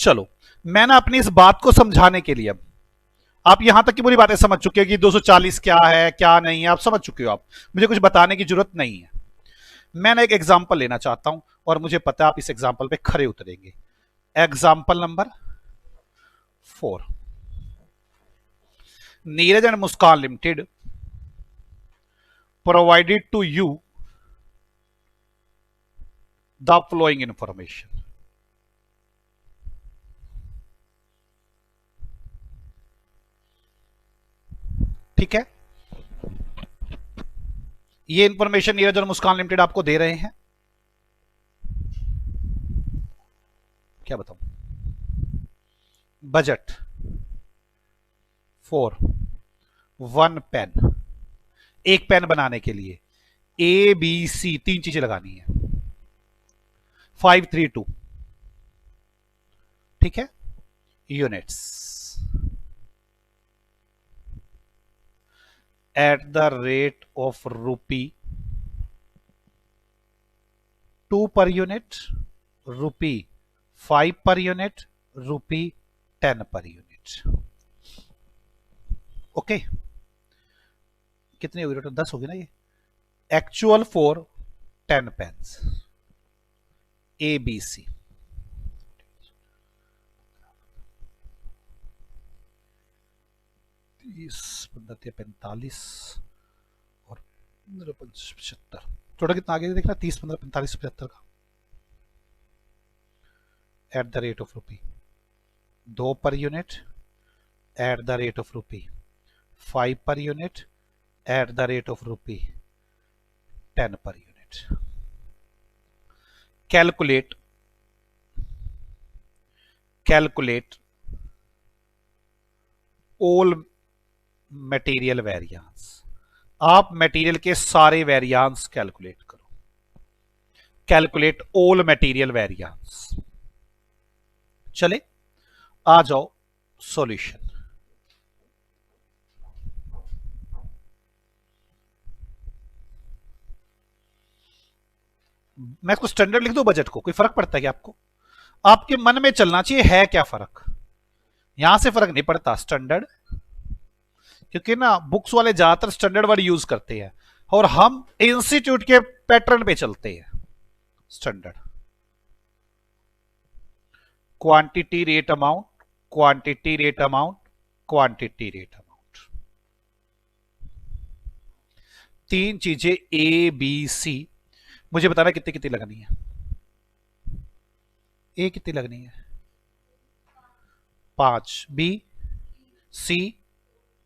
चलो, मैं ना अपनी इस बात को समझाने के लिए, अब आप यहां तक की पूरी बातें समझ चुके हैं कि 240 क्या है क्या नहीं है, आप समझ चुके हो, आप मुझे कुछ बताने की जरूरत नहीं है। मैं ना एक एग्जाम्पल लेना चाहता हूं और मुझे पता है आप इस एग्जाम्पल पे खरे उतरेंगे। Example number 4, Neeraj and Muskan limited provided to you the following information. ठीक है, ये इंफॉर्मेशन नीरज और मुस्कान लिमिटेड आपको दे रहे हैं। क्या बताऊं? बजट फॉर 1 पेन, एक पेन बनाने के लिए ए बी सी 3 चीजें लगानी है। 532, ठीक है, units at the rate of ₹2 per unit, ₹5 per unit, ₹10 per unit. Okay, कितनी होगी टोटल? 10 होगी ना ये। Actual for 10 pens A B C. 30, 15, 45 और 75, टोटल कितना आ गया देखना, 30, 15, 45, 75 का। Eight the rate of ₹2 per unit, eight the rate of ₹5 per unit, eight the rate of ₹10 per unit. Calculate all material variance. आप मटेरियल के सारे वेरिएंस कैलकुलेट करो। Calculate all material variance. चले, आ जाओ सॉल्यूशन। मैं इसको स्टैंडर्ड लिख दूं बजट को, कोई फर्क पड़ता है क्या आपको? आपके मन में चलना चाहिए है क्या फर्क, यहां से फर्क नहीं पड़ता। स्टैंडर्ड, क्योंकि ना बुक्स वाले ज्यादातर स्टैंडर्ड वर्ड यूज करते हैं और हम इंस्टीट्यूट के पैटर्न पे चलते हैं। Standard quantity rate amount, quantity rate amount, quantity rate amount, 3 चीजें ए बी सी। मुझे बताना कितनी कितनी लगनी है। ए कितनी लगनी है? 5, बी सी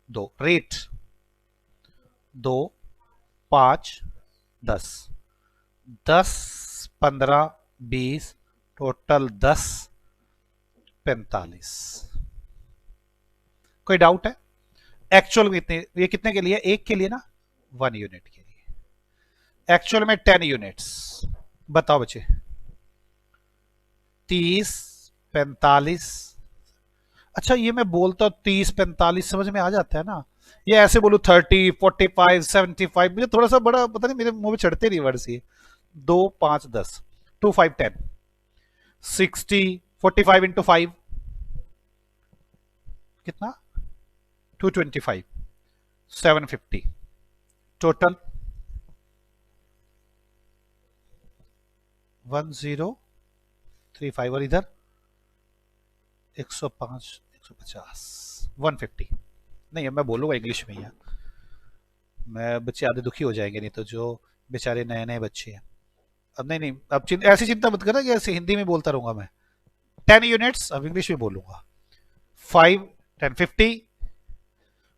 2, रेट 2, 5, 10, 10, 15, 20, टोटल 10, 45। कोई डाउट है? एक्चुअल में कितने, ये कितने के लिए? एक के लिए ना, 1 यूनिट के लिए। एक्चुअल में 10 यूनिट्स। बताओ बच्चे, 30, 45। अच्छा, ये मैं बोलता हूं 30, 45 समझ में आ जाता है ना। ये ऐसे बोलूं 30, 45, 75, मुझे थोड़ा सा बड़ा पता नहीं, मेरे मुंह में चढ़ते नहीं वर्ड ये। 2, 5, 10, 2, 5, 10, 60, 45 इंटू 5 कितना? 225, 750, टोटल 1035, और इधर 105, 150, 150। नहीं, अब मैं बोलूंगा इंग्लिश में ही, मैं बच्चे आधे दुखी हो जाएंगे नहीं तो, जो बेचारे नए नए बच्चे हैं। अब नहीं, अब ऐसी चिंता मत करना कि ऐसे हिंदी में बोलता रहूंगा मैं। 10 यूनिट्स अब इंग्लिश में बोलूंगा। 5, 10, 50,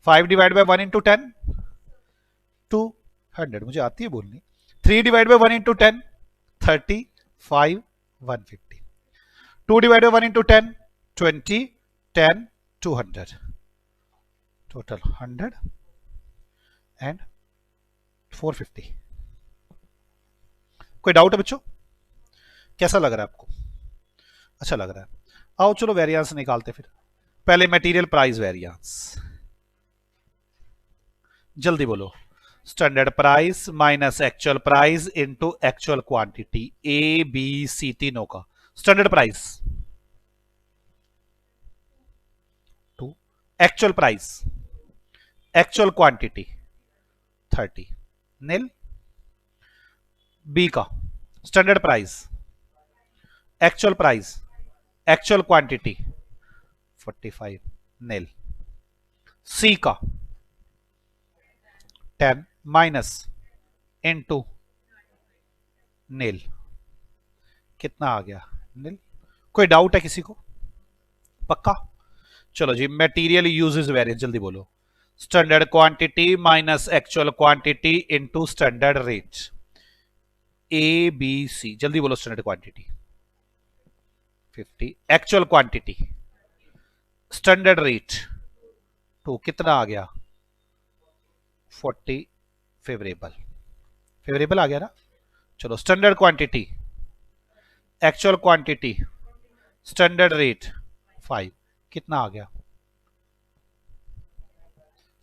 5 डिवाइड बाय 1 इंटू 10, 200, मुझे आती है बोलनी। 3 divide by 1 into 10, 30, 5, 150, 2 divide by 1 into 10, 20, 10, 200, total 100 and 450। कोई डाउट है बच्चों? कैसा लग रहा है आपको? अच्छा लग रहा है? आओ चलो वेरिएंस निकालते फिर। पहले मटेरियल प्राइस वेरिएंस, जल्दी बोलो। Standard price minus actual price into actual quantity, A B C तीनों का standard price. Actual price, actual quantity 30 nil. B का standard price, actual price, actual quantity 45 nil. C का 10 minus into नील, कितना आ गया नील। कोई doubt है किसी को? पक्का? चलो जी, मटेरियल यूजेस वेरिएंस जल्दी बोलो। Standard quantity minus actual quantity into standard rate, A B C, जल्दी बोलो। Standard quantity 50, actual quantity, standard rate 2, कितना आ गया 40, फेवरेबल, फेवरेबल आ गया ना। चलो standard quantity, actual quantity, standard rate 5, कितना आ गया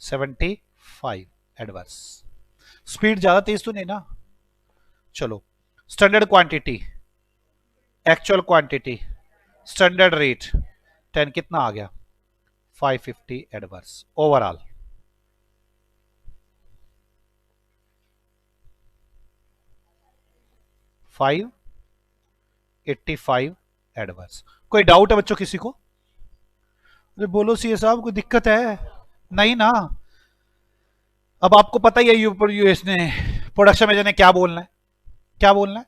75 एडवर्स। स्पीड ज्यादा तेज तो नहीं ना। चलो standard quantity, actual quantity, standard rate 10, कितना आ गया 550 एडवर्स। Overall 585 adverse. कोई डाउट है बच्चों किसी को? अरे बोलो सीए साहब, कोई दिक्कत है? नहीं ना। अब आपको पता ही है यूएस ने प्रोडक्शन मैनेजर ने क्या बोलना है, क्या बोलना है?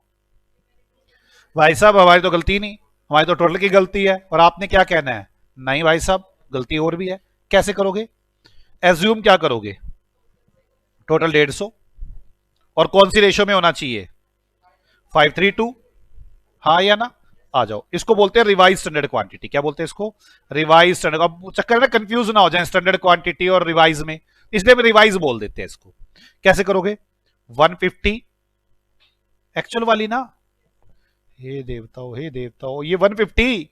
भाई साहब हमारी तो गलती नहीं, हमारी तो टोटल की गलती है, और आपने क्या कहना है? नहीं भाई साहब गलती और भी है। कैसे करोगे? एज्यूम क्या करोगे? टोटल 150, और कौन सी रेशियो में होना चाहिए? 5:3:2, हाँ या ना? आ जाओ, इसको बोलते हैं रिवाइज स्टैंडर्ड क्वांटिटी। क्या बोलते हैं इसको? Revise standard. अब चक्कर में कंफ्यूज ना हो जाए स्टैंडर्ड क्वांटिटी और रिवाइज में, इसलिए हम रिवाइज बोल देते हैं इसको। कैसे करोगे? 150 एक्चुअल वाली ना, हे देवताओं हे देवताओं, ये 150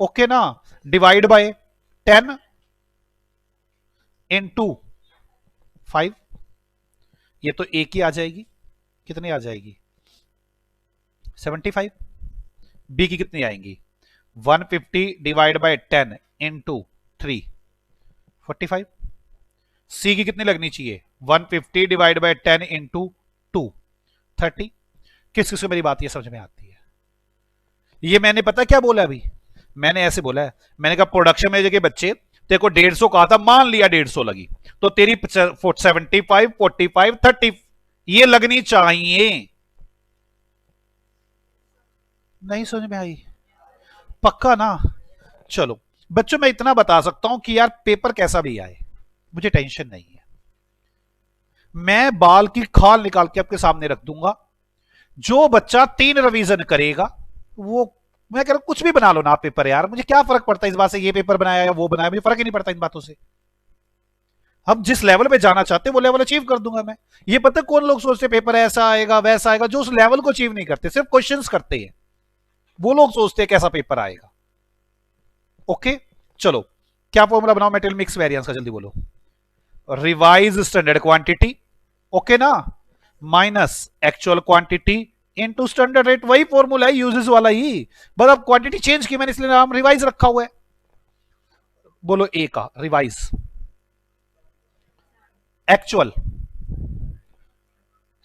ओके ना, डिवाइड बाय 10 इनटू 5, ये तो एक ही आ जाएगी। कितनी आ जाएगी? 75। बी की कितनी आएंगी? 150 डिवाइड बाय 10 इनटू 3, 45। सी की कितनी लगनी चाहिए? 150 डिवाइड बाय 10 इंटू 2, 30। किस किस को मेरी बात ये समझ में आती है? ये मैंने पता क्या बोला अभी? मैंने ऐसे बोला है, मैंने कहा प्रोडक्शन मैनेजर के बच्चे तेरे को 150 कहा था, मान लिया 150 लगी, तो तेरी 75, 45, 30 ये लगनी चाहिए। नहीं समझ में आई? पक्का ना? चलो बच्चों, मैं इतना बता सकता हूं कि यार पेपर कैसा भी आए मुझे टेंशन नहीं है, मैं बाल की खाल निकाल के आपके सामने रख दूंगा। जो बच्चा 3 रिवीजन करेगा वो, मैं कह रहा हूं कुछ भी बना लो ना आप पेपर, यार मुझे क्या फर्क पड़ता है इस बात से, ये पेपर बनाया या वो बनाया, मुझे फर्क ही नहीं पड़ता इन बातों से। हम जिस लेवल पे जाना चाहते हैं वो लेवल अचीव कर दूंगा मैं। ये पता कौन लोग सोचते पेपर ऐसा आएगा वैसा आएगा, जो उस लेवल को अचीव नहीं करते, सिर्फ क्वेश्चंस करते हैं, वो लोग सोचते हैं कैसा पेपर आएगा। ओके चलो, क्या फॉर्मूला बनाओ मेटेरियल मिक्स वेरिएंस का, जल्दी बोलो। रिवाइज स्टैंडर्ड क्वांटिटी, ओके ना, minus actual quantity into standard rate, वही फॉर्मूला है यूजेस वाला ही, बस अब क्वांटिटी चेंज की मैंने, इसलिए नाम रिवाइज रखा हुआ है। बोलो ए का रिवाइज, एक्चुअल,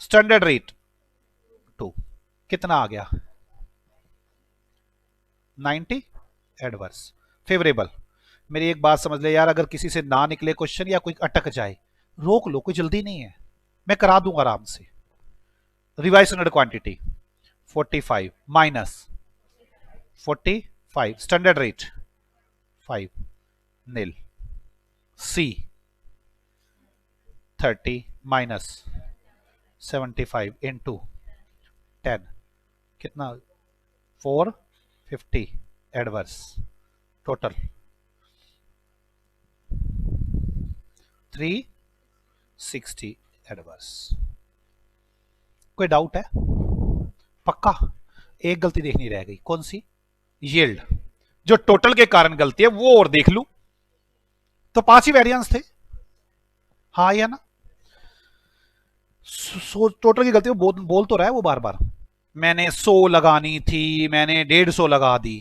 स्टैंडर्ड रेट 2, कितना आ गया 90 एडवर्स, फेवरेबल। मेरी एक बात समझ ले यार, अगर किसी से ना निकले क्वेश्चन या कोई अटक जाए, रोक लो, कोई जल्दी नहीं है, मैं करा दूंगा आराम से। Revise standard quantity 45 minus 45, standard rate 5 नील। सी 30 माइनस 75 इंटू 10, कितना 450 एडवर्स, टोटल 360 एडवर्स। कोई डाउट है? पक्का? एक गलती देखनी रह गई, कौन सी? यील्ड, जो टोटल के कारण गलती है वो और देख लू, तो 5 ही वेरिएंस थे, हाँ या ना? टोटल की गलती बोल तो रहा है वो बार बार, मैंने 100 लगानी थी, मैंने 150 लगा दी,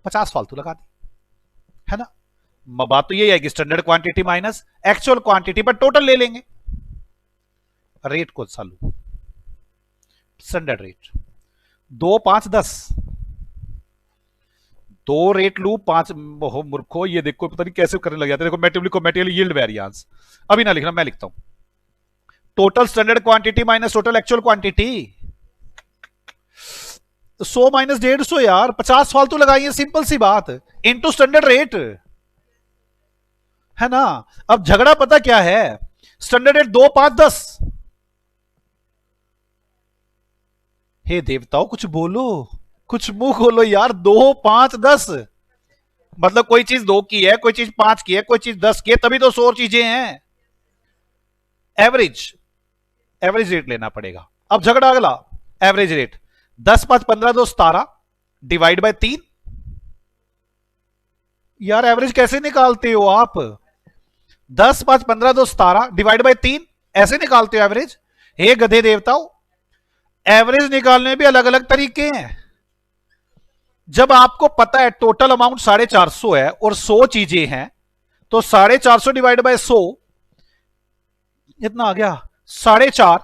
50 फालतू लगा दी, है ना। बात तो यही है कि standard quantity minus actual quantity पर टोटल ले लेंगे। रेट को चालू स्टैंडर्ड रेट 2 5 10 दो रेट लू 5 मूर्खो ये देखो पता नहीं कैसे करने लग जाते। देखो मेटेरियल यील्ड वेरिएंस अभी ना लिखना मैं लिखता हूं total standard quantity minus total actual quantity 100 minus 150 यार 50 फालतू लगाइए सिंपल सी बात इनटू स्टैंडर्ड रेट है ना। अब झगड़ा पता क्या है स्टैंडर्ड रेट 2 5 10 हे देवताओं कुछ बोलो कुछ मुंह खोलो यार 2 5 10 मतलब कोई चीज 2 की है कोई चीज 5 की है कोई चीज 10 की है तभी तो 100 चीजें हैं। एवरेज एवरेज रेट लेना पड़ेगा। अब झगड़ा अगला एवरेज रेट 10 5 15 2 17 डिवाइड बाय 3 यार एवरेज कैसे निकालते हो आप 10 5 15 2 17 डिवाइड बाय 3 ऐसे निकालते हो एवरेज। हे गधे देवताओं एवरेज निकालने में भी अलग अलग तरीके हैं। जब आपको पता है टोटल अमाउंट 450 है और 100 चीजें हैं तो 450 डिवाइड बाय 100 इतना आ गया 4.5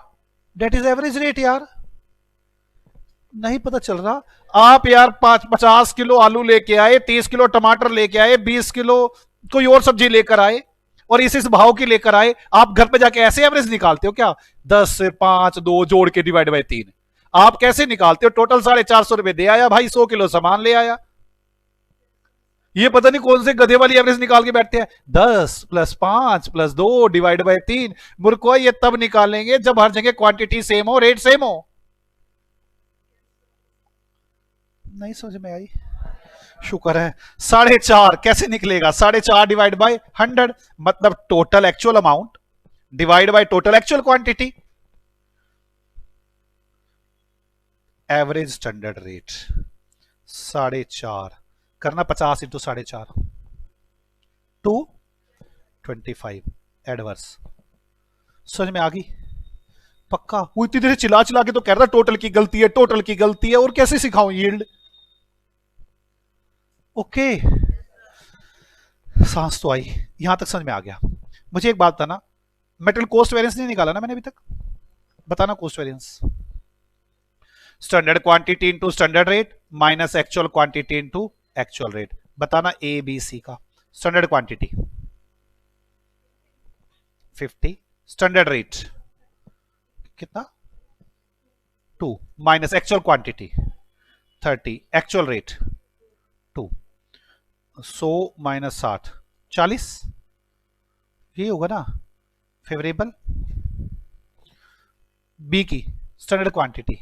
डेट इज एवरेज रेट। यार नहीं पता चल रहा आप यार 50 किलो आलू लेके आए 30 किलो टमाटर लेके आए 20 किलो कोई और सब्जी लेकर आए और इस भाव की लेकर आए आप घर पे जाके ऐसे एवरेज निकालते हो क्या 10 से 5 2 जोड़ के डिवाइड बाय 3 आप कैसे निकालते हो टोटल 450 रुपए दे आया भाई 100 किलो सामान ले आया। ये पता नहीं कौन से गधे वाली एवरेज निकाल के बैठते हैं 10 + 5 + 2 डिवाइड बाय 3 मुर्खो ये तब निकालेंगे जब हर जगह क्वांटिटी सेम हो रेट सेम हो। नहीं समझ में आई शुक्र है 4.5 कैसे निकलेगा 4.5 डिवाइड बाय 100 मतलब total actual amount divide by total actual quantity average standard rate 4.5 करना 50 × 4.5 225 एडवर्स समझ में आ गई पक्का। वो इतनी देर चिल्ला चिल्ला के तो कह रहा था टोटल की गलती है टोटल की गलती है और कैसे सिखाऊं यील्ड। ओके सांस तो आई यहां तक समझ में आ गया। मुझे एक बात बताना मेटल कॉस्ट वेरिएंस नहीं निकाला ना मैंने अभी तक बताना cost variance standard quantity into standard rate minus actual quantity into actual rate बताना ए बी सी का स्टैंडर्ड क्वांटिटी 50 स्टैंडर्ड रेट कितना 2 minus actual quantity 30 actual rate 2 100 minus 60 40 ये होगा ना फेवरेबल। बी की standard quantity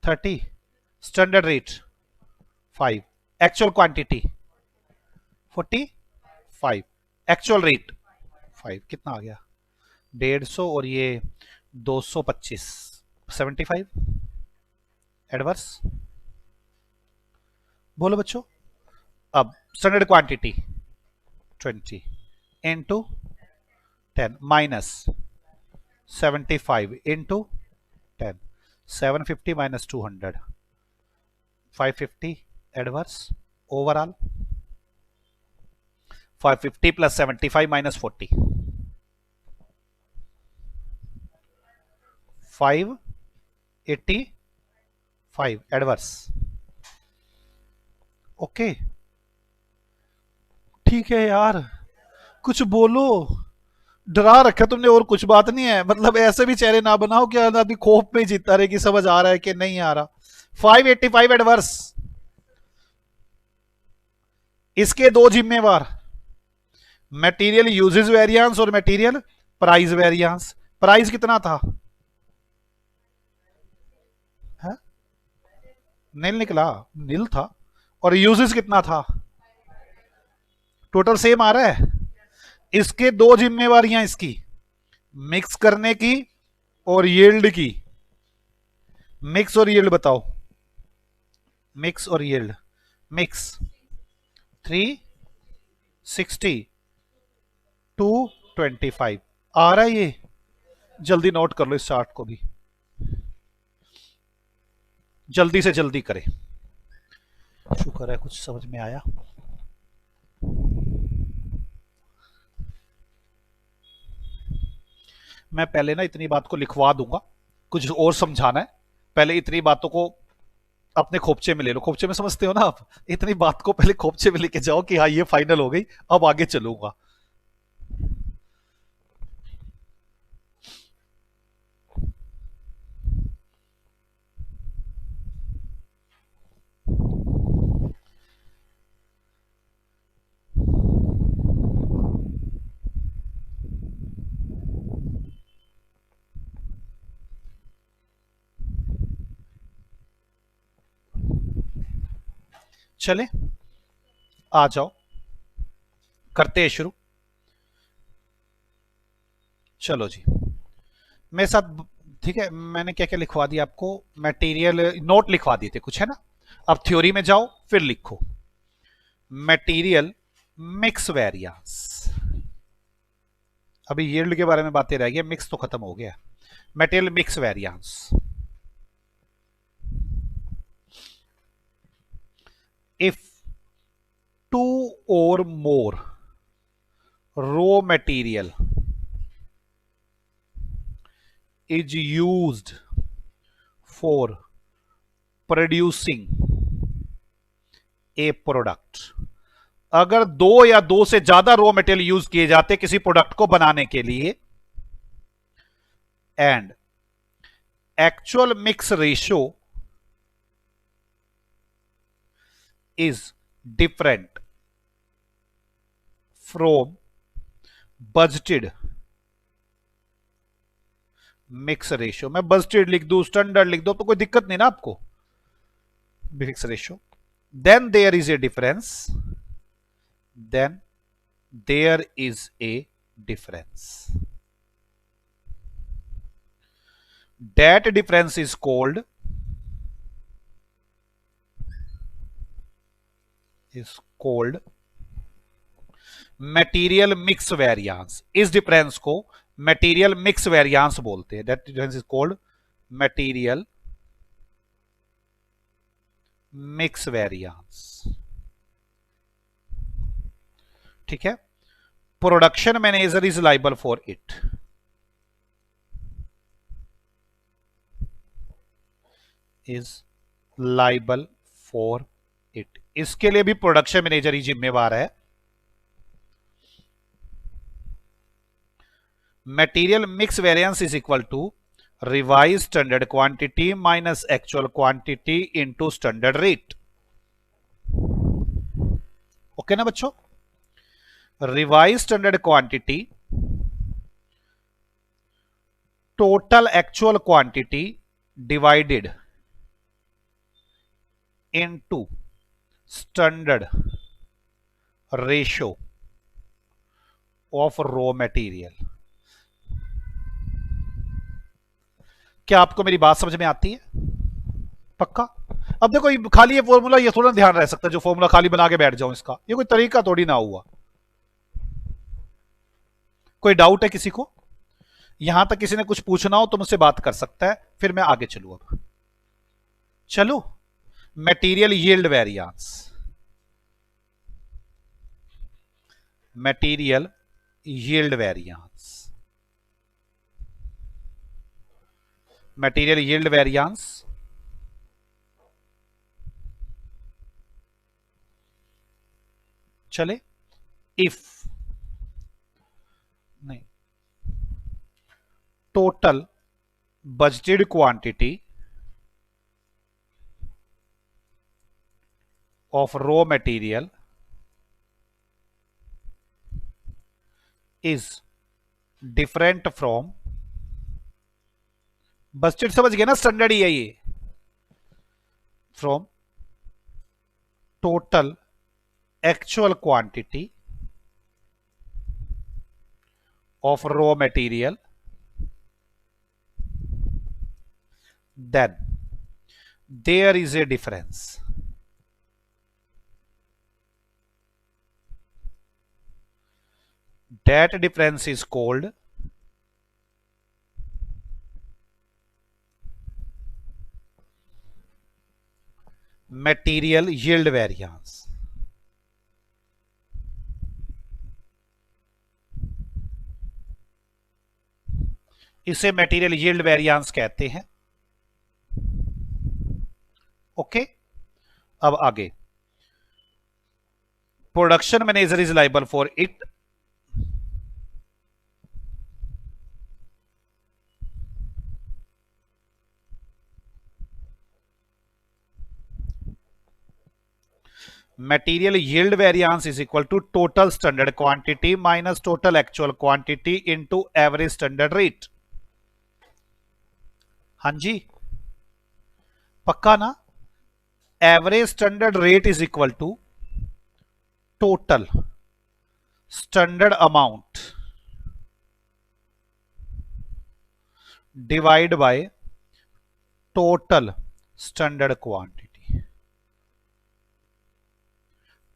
30 standard rate 5 actual quantity 45 actual rate 5 कितना आ गया 150 और ये 225 75 एडवर्स बोलो बच्चों। अब standard quantity 20 into 10 minus 75 into 10 750 minus 200 550 adverse overall 550 plus 75 minus 40 585 adverse okay ठीक है यार कुछ बोलो डरा रखा तुमने और कुछ बात नहीं है मतलब ऐसे भी चेहरे ना बनाओ कि अभी खौफ में जीता रहे कि समझ आ रहा है कि नहीं आ रहा। 585 एडवर्स इसके दो जिम्मेवार मटेरियल यूजेज वेरिएंस और मटेरियल प्राइस वेरिएंस। प्राइस कितना था है? नील निकला नील था और यूजेज कितना था टोटल सेम आ रहा है। इसके दो जिम्मेवारियां इसकी मिक्स करने की और यील्ड की। मिक्स और यील्ड बताओ मिक्स और यील्ड मिक्स 360 225 आ रहा है ये जल्दी नोट कर लो इस चार्ट को भी जल्दी से जल्दी करें। शुक्र है कुछ समझ में आया। मैं पहले ना इतनी बात को लिखवा दूंगा, कुछ और समझाना है, पहले इतनी बातों को अपने खोपचे में ले लो। खोपचे में समझते हो ना आप, इतनी बात को पहले खोपचे में लेके जाओ कि हाँ ये फाइनल हो गई, अब आगे चलूंगा। चले आ जाओ, करते हैं शुरू। चलो जी, मेरे साथ, ठीक है। मैंने क्या क्या लिखवा दिया आपको, मटेरियल नोट लिखवा दिए थे कुछ, है ना। अब थ्योरी में जाओ, फिर लिखो मटेरियल मिक्स वेरिएंस। अभी यील्ड के बारे में बातें रह गई, मिक्स तो खत्म हो गया। Material mix variance, if two और मोर raw material is used for producing a product। अगर दो या दो से ज्यादा रॉ मटेरियल यूज किए जाते किसी प्रोडक्ट को बनाने के लिए, and actual mix ratio is different from budgeted mix ratio. मैं बजटेड लिख दूं, स्टैंडर्ड लिख दूं, तो कोई दिक्कत नहीं ना आपको। Mix ratio, then there is a difference, then there is a difference। That difference is called material mix variance। इस डिफरेंस को material mix variance बोलते हैं। That difference is called material mix variance। ठीक है। Production manager is liable for it. Is liable for it, इसके लिए भी production manager ही जिम्मेवार है। Material mix variance is equal to revise standard quantity minus actual quantity into standard rate. Okay ना बच्चों। Revise standard quantity total actual quantity divided into standard ratio of raw material. क्या आपको मेरी बात समझ में आती है? पक्का। अब देखो खाली ये फॉर्मूला, ये थोड़ा ध्यान रह सकता है जो फॉर्मूला खाली बना के बैठ जाऊं, इसका ये कोई तरीका थोड़ी ना हुआ। कोई डाउट है किसी को? यहां तक किसी ने कुछ पूछना हो तो मुझसे बात कर सकता है, फिर मैं आगे चलू। अब चलो, material yield variance, material yield variance, material yield variance चले। इफ नहीं, total budgeted quantity of raw material is different from, budgeted समझ गए ना, स्टैंडर्ड ही है ये, from total actual quantity of raw material, then there is a difference। That difference is called material yield variance। इसे material yield variance कहते हैं। Okay, अब आगे, production manager is liable for it. Material yield variance is equal to total standard quantity minus total actual quantity into average standard rate। हाँ जी, पक्का ना? Average standard rate is equal to total standard amount divide by total standard quantity.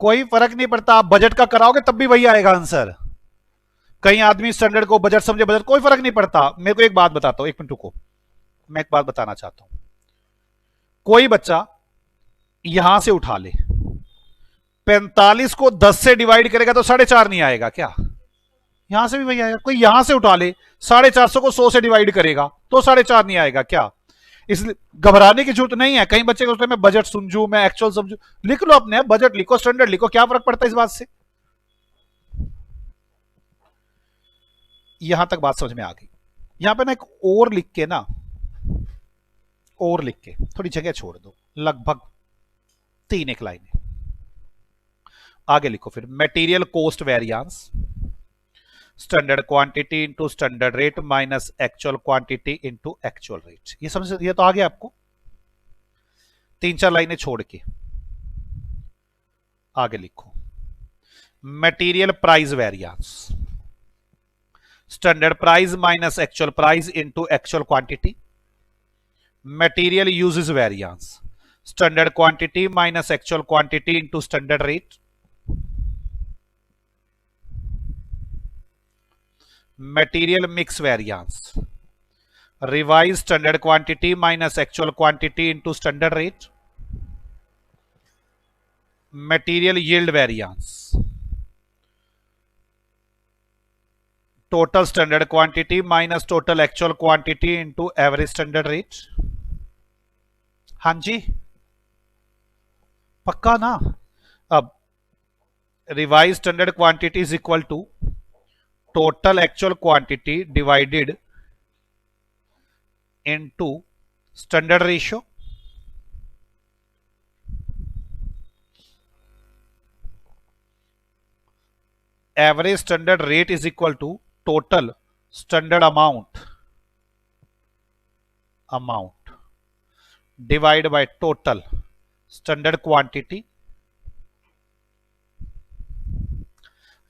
कोई फर्क नहीं पड़ता, आप budget का कराओगे तब भी वही आएगा आंसर। कई आदमी स्टैंडर्ड को बजट समझे, बजट, कोई फर्क नहीं पड़ता। मेरे को एक बात बताता हूं, एक मिनट रुको, मैं एक बात बताना चाहता हूं। कोई बच्चा यहां से उठा ले, 45 को 10 से डिवाइड करेगा तो 4.5 नहीं आएगा क्या? यहां से भी वही आएगा। कोई यहां से उठा ले, 450 को 100 से डिवाइड करेगा तो 4.5 नहीं आएगा क्या? इसलिए घबराने की जरूरत नहीं है। कई बच्चे सोचते हैं मैं बजट समझू, मैं एक्चुअल समझू। लिख लो अपने, बजट लिखो, स्टैंडर्ड लिखो, क्या फर्क पड़ता है इस बात से? यहां तक बात समझ में आ गई। यहां पे ना एक और लिख के ना, और लिख के थोड़ी जगह छोड़ दो, लगभग 3 एक लाइन आगे लिखो। फिर material cost variance, standard quantity into standard rate minus actual quantity into actual rate. ये समझ, ये तो आ गया आपको। 3-4 लाइनें छोड़ के आगे लिखो, material price variance, standard price minus actual price into actual quantity. Material usage variance, standard quantity minus actual quantity into standard rate. Material mix variance, revise standard quantity minus actual quantity into standard rate. Material yield variance, total standard quantity minus total actual quantity into average standard rate. हाँ जी, पक्का ना? अब revise standard quantity is equal to total actual quantity divided into standard ratio. Average standard rate is equal to total standard amount divide by total standard quantity.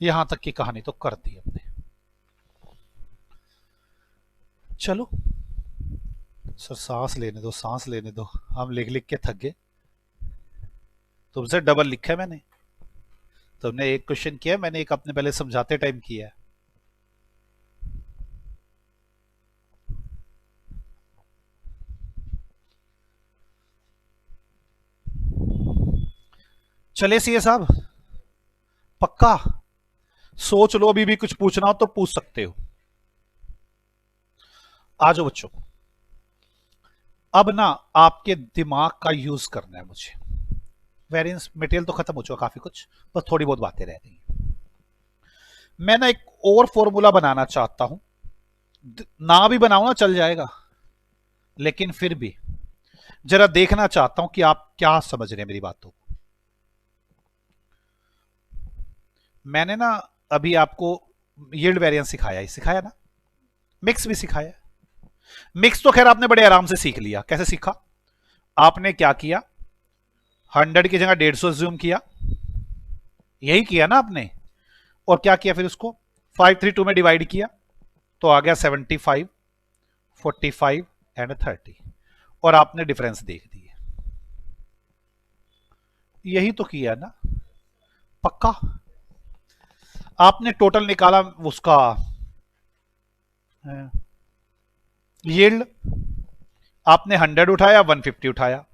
यहां तक की कहानी तो कर दी हमने। चलो सर, सांस लेने दो, सांस लेने दो, हम लिख लिख के थक गए। तुमसे डबल लिखा है मैंने। तुमने एक क्वेश्चन किया, मैंने एक अपने पहले समझाते टाइम किया है। चले सीए साहब, पक्का? सोच लो, अभी भी कुछ पूछना हो तो पूछ सकते हो। आ जाओ बच्चों, अब ना आपके दिमाग का यूज करना है मुझे। वेरिएंस मटेरियल तो खत्म हो चुका काफी कुछ, बस थोड़ी बहुत बातें रह गई। मैं ना एक और फॉर्मूला बनाना चाहता हूं, ना भी बनाऊं ना चल जाएगा, लेकिन फिर भी जरा देखना चाहता हूं कि आप क्या समझ रहे हैं मेरी बातों को। मैंने ना अभी आपको यील्ड वेरिएंस सिखाया ना, मिक्स भी सिखाया। मिक्स तो खैर आपने बड़े आराम से सीख लिया। कैसे सीखा? आपने क्या किया, 100 की जगह 150 ज्यूम किया, यही किया ना आपने। और क्या किया फिर, उसको 532 में डिवाइड किया तो आ गया 75, 45 एंड 30, और आपने डिफरेंस देख दिए। यही तो किया ना, पक्का? आपने टोटल निकाला उसका यील्ड, आपने 100 उठाया, 150 उठाया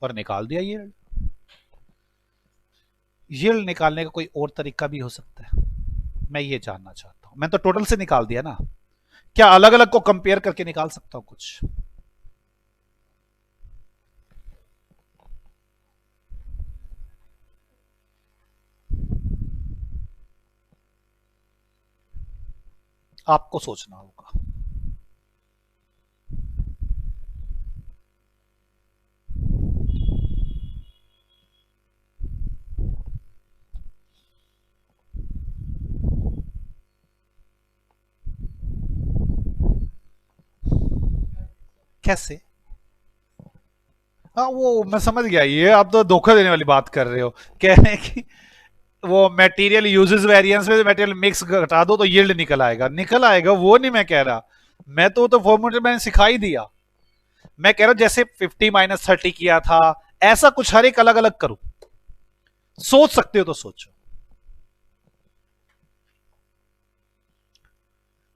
और निकाल दिया यील्ड। यील्ड निकालने का कोई और तरीका भी हो सकता है, मैं ये जानना चाहता हूं। मैं तो टोटल से निकाल दिया ना, क्या अलग अलग को कंपेयर करके निकाल सकता हूं कुछ? आपको सोचना होगा। कैसे? हाँ वो मैं समझ गया, ये आप तो धोखा देने वाली बात कर रहे हो। कह रहे हैं कि वो मटेरियल यूजेस वेरिएंस में मटेरियल मिक्स घटा दो तो यील्ड निकल आएगा। निकल आएगा वो नहीं मैं कह रहा। मैं तो फॉर्मूला मैंने सिखा ही दिया। मैं कह रहा हूं जैसे 50 - 30 किया था, ऐसा कुछ हर एक अलग अलग करूं। सोच सकते हो तो सोचो।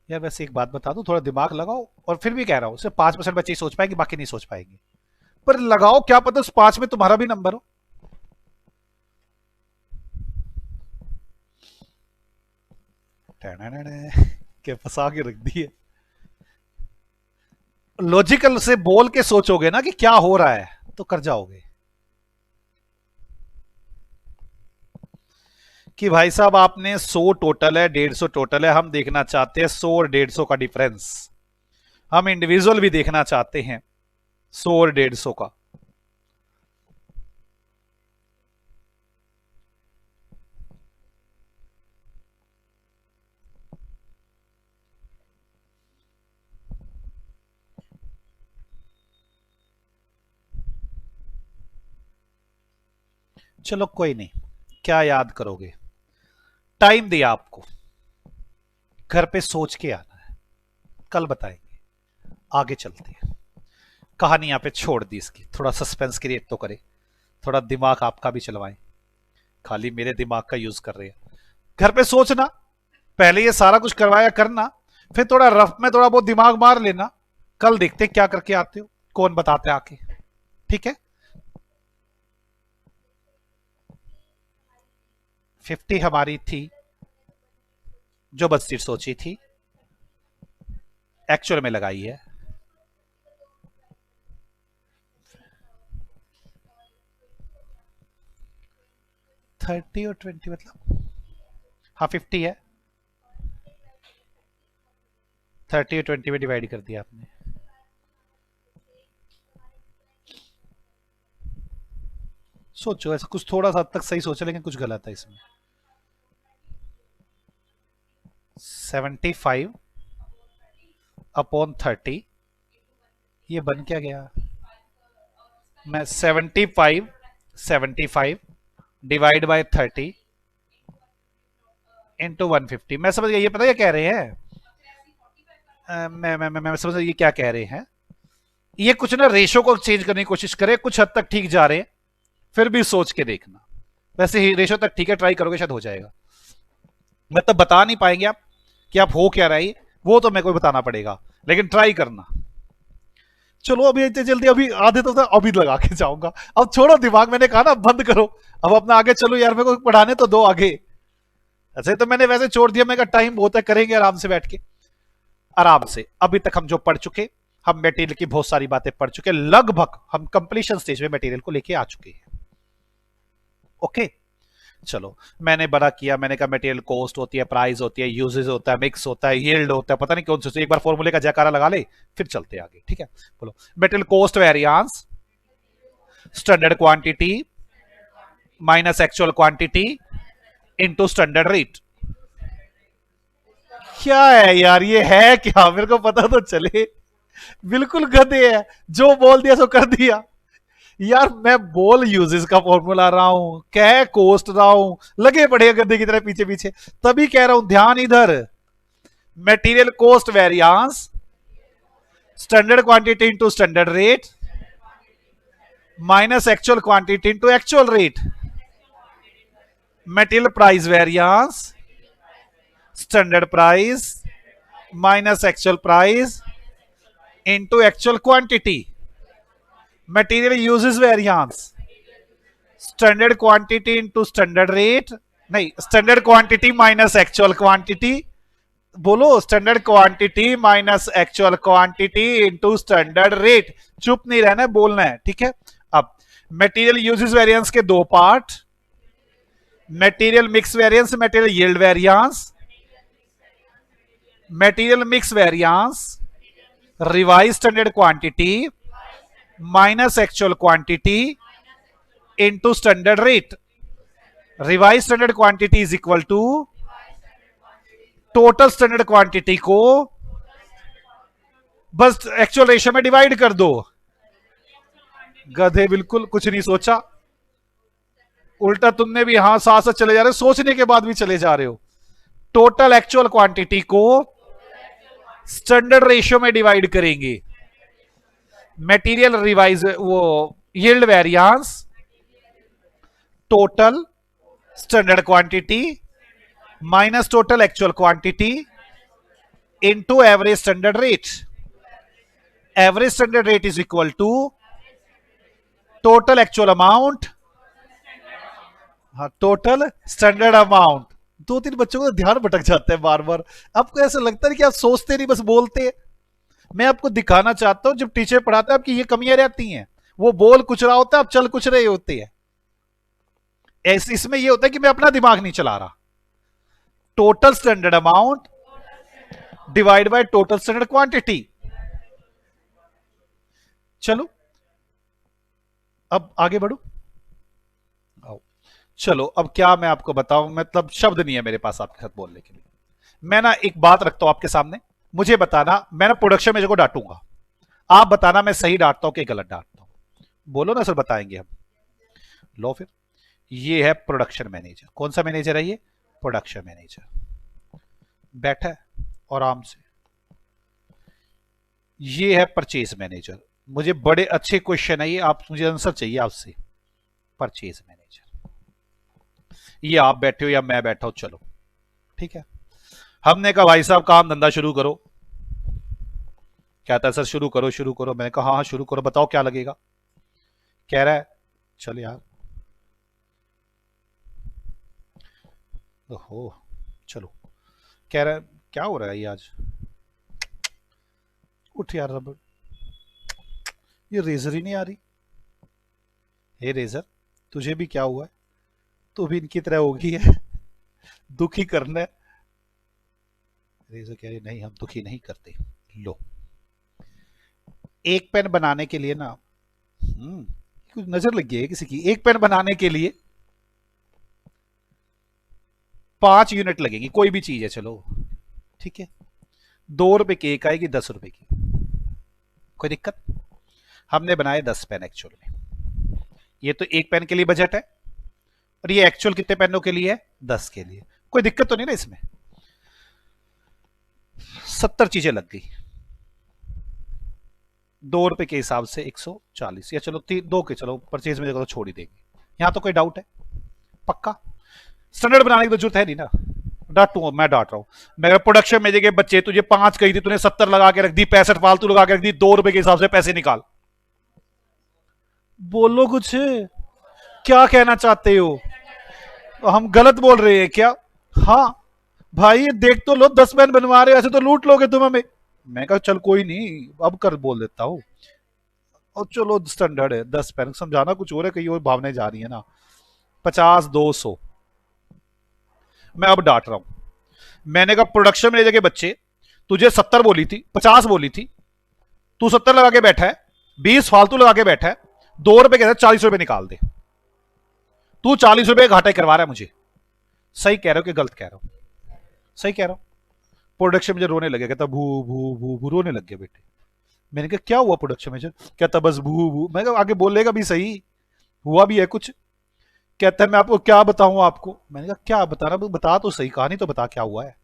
यार वैसे एक बात बता दूं, थोड़ा दिमाग लगाओ। और फिर भी कह रहा हूं सिर्फ 5% बच्चे ही सोच पाएंगे, बाकी नहीं सोच पाएंगे। पर लगाओ, क्या पता उस 5 में तुम्हारा भी नंबर हो। क्या फंसा के रख दिए। लॉजिकल से बोल के सोचोगे ना कि क्या हो रहा है, तो कर जाओगे। कि भाई साहब आपने 100 टोटल है, 150 टोटल है, हम देखना चाहते हैं 100 और 150 का डिफरेंस। हम इंडिविजुअल भी देखना चाहते हैं 100 और 150 का। चलो कोई नहीं, क्या याद करोगे? टाइम दिया आपको, घर पे सोच के आना है, कल बताएंगे। आगे चलते हैं। कहानी यहां पे छोड़ दी इसकी, थोड़ा सस्पेंस क्रिएट तो करे, थोड़ा दिमाग आपका भी चलवाएं। खाली मेरे दिमाग का यूज कर रहे हैं। घर पे सोचना, पहले ये सारा कुछ करवाया करना, फिर थोड़ा रफ में थोड़ा बहुत दिमाग मार लेना। कल देखते क्या करके आते हो, कौन बताते आके। ठीक है? 50 हमारी थी, जो 32 सोची थी, एक्चुअल में लगाई है। थर्टी और 20 मतलब, हाँ 50 है। 30 और 20 में डिवाइड कर दिया आपने। सोचो, ऐसा कुछ थोड़ा सा हद तक सही सोचा, लेकिन कुछ गलत है इसमें। 75/30, ये बन क्या गया? मैं 75 डिवाइड बाय 30 इंटू 150। मैं समझ गया, ये पता क्या कह रहे हैं। मैं समझ ये क्या कह रहे हैं। ये कुछ ना रेशो को चेंज करने की कोशिश करे, कुछ हद तक ठीक जा रहे हैं, फिर भी सोच के देखना। वैसे ही रेशो तक ठीक है, ट्राई करोगे शायद हो जाएगा। मतलब बता नहीं पाएंगे आप कि आप हो क्या रही, वो तो मेरे को बताना पड़ेगा, लेकिन ट्राई करना। चलो अभी इतने जल्दी, अभी आधे तो अभी लगा के जाऊंगा। अब छोड़ो दिमाग, मैंने कहा ना बंद करो। अब अपना आगे चलो यार, मेरे को पढ़ाने तो दो आगे। ऐसे तो मैंने वैसे छोड़ दिया, मैं टाइम बहुत है, करेंगे आराम से बैठ के। आराम से अभी तक हम जो पढ़ चुके, हम मटेरियल की बहुत सारी बातें पढ़ चुके, लगभग हम कंप्लीशन स्टेज में मटेरियल को लेके आ चुके हैं। ओके चलो, मैंने बड़ा किया, मैंने कहा मटेरियल कॉस्ट होती है, प्राइस होती है, यूजेज होता है, मिक्स होता है, यील्ड होता है, पता नहीं कौन सी। एक बार फॉर्मूले का जयकारा लगा ले, फिर चलते आगे। ठीक है, बोलो। Material cost variance standard quantity minus actual quantity into standard rate. क्या है यार, ये है क्या? मेरे को पता तो चले। बिल्कुल गधे है, जो बोल दिया सो कर दिया। यार मैं बोल यूजेस का फॉर्मूला रहा हूं, कह कोस्ट रहा हूं, लगे पड़े गद्दे की तरह पीछे पीछे। तभी कह रहा हूं ध्यान इधर। Material cost variance standard quantity into standard rate minus actual quantity into actual rate. Material price variance standard price minus actual price into actual quantity. Material usage variance standard quantity into standard rate, नहीं standard quantity minus actual quantity, बोलो, standard quantity minus actual quantity into standard rate. चुप नहीं रहना है, बोलना है, ठीक है। अब मटेरियल यूजेस वेरिएंस के दो part, material mix variance, material yield variance. Material mix variance revise standard quantity minus actual quantity into standard rate. Revise standard quantity is equal to total standard quantity को बस actual ratio में divide कर दो। गधे, बिल्कुल कुछ नहीं सोचा, उल्टा तुमने भी हाँ साथ साथ चले जा रहे हो, सोचने के बाद भी चले जा रहे हो। टोटल एक्चुअल क्वांटिटी को स्टैंडर्ड रेशियो में डिवाइड करेंगे। मटेरियल रिवाइज वो yield variance total standard quantity minus total actual quantity into average standard rate. Average standard rate is equal to total actual amount, हाँ टोटल स्टैंडर्ड अमाउंट। दो तीन बच्चों को तो ध्यान भटक जाता है बार बार। आपको ऐसा लगता है कि आप सोचते नहीं, बस बोलते। मैं आपको दिखाना चाहता हूं, जब टीचर पढ़ाते हैं आपकी ये कमियां रहती हैं, वो बोल कुछ रहा होता है, आप चल कुछ रहे होते हैं। इसमें ये होता है कि मैं अपना दिमाग नहीं चला रहा। Total standard amount divide by total standard quantity. चलो अब आगे बढ़ो। आओ चलो, अब क्या मैं आपको बताऊं, मतलब शब्द नहीं है मेरे पास आपके साथ बोलने के लिए। मैं ना एक बात रखता हूं आपके सामने, मुझे बताना, मैं ना प्रोडक्शन मैनेजर को डांटूंगा, आप बताना मैं सही डांटता हूं कि गलत डांटता हूं। बोलो ना सर, बताएंगे हम। लो फिर, ये है प्रोडक्शन मैनेजर। कौन सा मैनेजर है ये? Production manager. बैठा है आराम से। ये है परचेज मैनेजर। मुझे बड़े अच्छे क्वेश्चन है ये, आप मुझे आंसर चाहिए आपसे। परचेज मैनेजर, ये आप बैठे हो या मैं बैठा हूं, चलो ठीक है। हमने कहा भाई साहब काम धंधा शुरू करो। कहता है सर शुरू करो शुरू करो। मैंने कहा हाँ शुरू करो, बताओ क्या लगेगा। कह रहा है चल यार, ओहो चलो। कह रहा है क्या हो रहा है ये आज, उठ यार रबड़, ये रेजर ही नहीं आ रही। हे रेजर, तुझे भी क्या हुआ है, तू भी इनकी तरह होगी है दुखी करना है। रेजर कह रही नहीं, हम दुखी नहीं करते। लो, एक पेन बनाने के लिए ना, कुछ नजर लग गई है किसी की। एक पेन बनाने के लिए 5 यूनिट लगेगी, कोई भी चीज है चलो ठीक है। 2 रुपए की एक आएगी, 10 रुपए की, कोई दिक्कत। हमने बनाए 10 पेन एक्चुअल में। ये तो एक पेन के लिए बजट है, और ये एक्चुअल कितने पेनों के लिए है? 10 के लिए। कोई दिक्कत तो नहीं ना इसमें। 70 चीजें लग गई, 2 रुपए के हिसाब से 140, या चलो 2 के, चलो परचेज में तो छोड़ ही देंगे। यहां तो कोई डाउट है? पक्का स्टैंडर्ड बनाने की तो जरूरत है नहीं ना। डांटूंगा, मैं डांट रहा हूं। मैं प्रोडक्शन में जगह बच्चे तुझे 5 कही थी, तूने 70 लगा के रख दी, 65 फालतू लगा के रख दी। 2 रुपए के हिसाब से पैसे निकाल। बोलो कुछ, क्या कहना चाहते हो? हम गलत बोल रहे हैं क्या? हाँ भाई देख तो लो, 10 पेन बनवा रहे, ऐसे तो लूट लोगे तुम हमें। मैं कहा चल कोई नहीं, अब कर बोल देता हूँ। और चलो स्टैंडर्ड है 10 पेन, समझाना कुछ और है, कहीं और भावने जा रही है ना। 50 200, मैं अब डांट रहा हूं। मैंने कहा प्रोडक्शन में ले जाके बच्चे, तुझे 70 बोली थी, 50 बोली थी, तू 70 लगा के बैठा है, 20 फालतू लगा के बैठा है। 2 रुपए कहते 40 रुपए निकाल दे। तू 40 रुपए घाटा करवा रहा है मुझे। सही कह रहे हो कि गलत कह रहा हूं? सही कह रहा हूं। प्रोडक्शन में रोने लगे, कहता भू भू भू भू, रोने लग गए बेटे। मैंने कहा क्या हुआ प्रोडक्शन में? कहता बस भू भू। मैं कहा आगे बोलेगा भी सही, हुआ भी है कुछ? कहता है मैं आपको क्या बताऊं आपको। मैंने कहा क्या बताना, बता तो सही, कहानी तो बता क्या हुआ है।